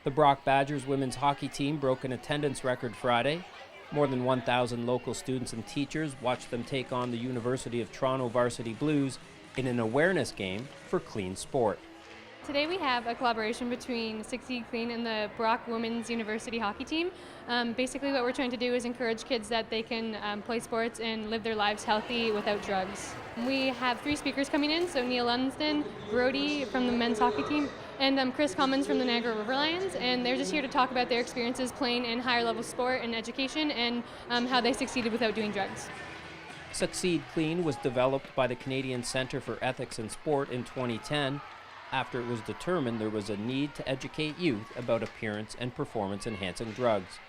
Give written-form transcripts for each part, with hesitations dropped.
The Brock Badgers women's hockey team broke an attendance record Friday. More than 1,000 local students and teachers watched them take on the University of Toronto Varsity Blues in an awareness game for clean sport. Today we have a collaboration between Succeed Clean and the Brock Women's University Hockey Team. Basically what we're trying to do is encourage kids that they can play sports and live their lives healthy without drugs. We have 3 speakers coming in, so Neil Lumsden, Brody from the men's hockey team, and Chris Commons from the Niagara River Lions, and they're just here to talk about their experiences playing in higher level sport and education and how they succeeded without doing drugs. Succeed Clean was developed by the Canadian Centre for Ethics in Sport in 2010 after it was determined there was a need to educate youth about appearance and performance-enhancing drugs.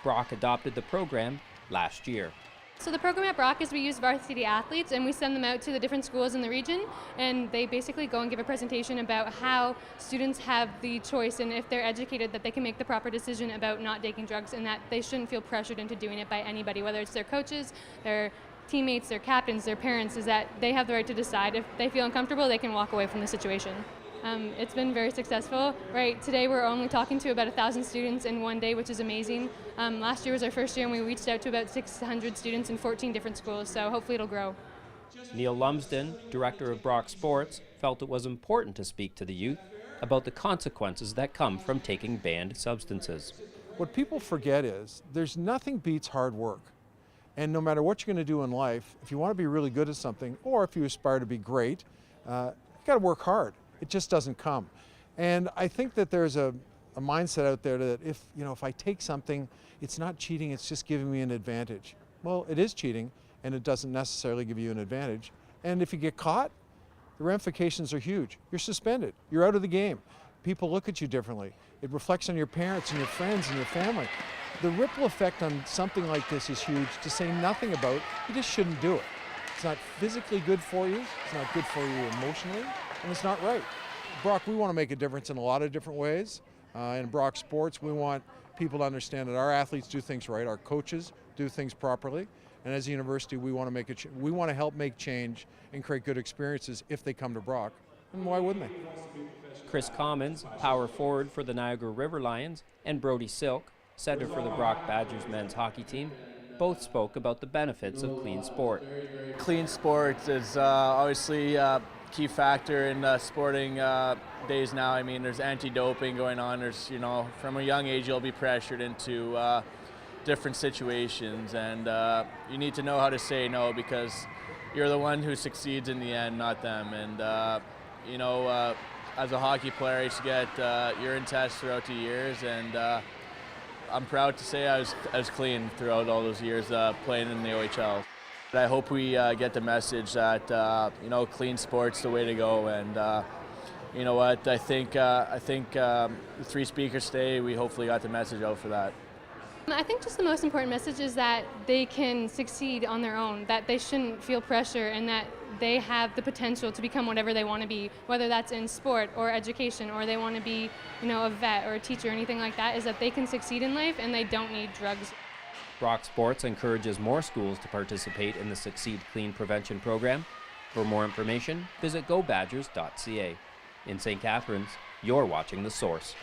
Brock adopted the program last year. So the program at Brock is we use varsity athletes and we send them out to the different schools in the region, and they basically go and give a presentation about how students have the choice, and if they're educated that they can make the proper decision about not taking drugs, and that they shouldn't feel pressured into doing it by anybody, whether it's their coaches, their teammates, their captains, their parents, is that they have the right to decide. If they feel uncomfortable, they can walk away from the situation. It's been very successful. Right, today we're only talking to about 1,000 students in one day, which is amazing. Last year was our first year and we reached out to about 600 students in 14 different schools, so hopefully it'll grow. Neil Lumsden, director of Brock Sports, felt it was important to speak to the youth about the consequences that come from taking banned substances. What people forget is there's nothing beats hard work. And no matter what you're going to do in life, if you want to be really good at something, or if you aspire to be great, you got to work hard. It just doesn't come. And I think that there's a mindset out there that if I take something, it's not cheating, it's just giving me an advantage. Well, it is cheating, and it doesn't necessarily give you an advantage. And if you get caught, the ramifications are huge. You're suspended. You're out of the game. People look at you differently. It reflects on your parents and your friends and your family. The ripple effect on something like this is huge, to say nothing about. You just shouldn't do it. It's not physically good for you, it's not good for you emotionally, and it's not right. Brock, we want to make a difference in a lot of different ways. In Brock Sports, we want people to understand that our athletes do things right, our coaches do things properly, and as a university, we want to help make change and create good experiences if they come to Brock, and why wouldn't they? Chris Commons, power forward for the Niagara River Lions, and Brody Silk, center for the Brock Badgers men's hockey team, both spoke about the benefits of clean sport. Clean sports is obviously a key factor in sporting days now. I mean, there's anti-doping going on. There's, from a young age, you'll be pressured into different situations, and you need to know how to say no, because you're the one who succeeds in the end, not them. And as a hockey player, I used to get urine tests throughout the years, and I'm proud to say I was clean throughout all those years playing in the OHL. I hope we get the message that clean sport's the way to go, and you know what, I think the 3 speakers today, we hopefully got the message out for that. I think just the most important message is that they can succeed on their own, that they shouldn't feel pressure, and that they have the potential to become whatever they want to be, whether that's in sport or education, or they want to be, a vet or a teacher or anything like that, is that they can succeed in life and they don't need drugs. Brock Sports encourages more schools to participate in the Succeed Clean Prevention Program. For more information, visit gobadgers.ca. In St. Catharines, you're watching The Source.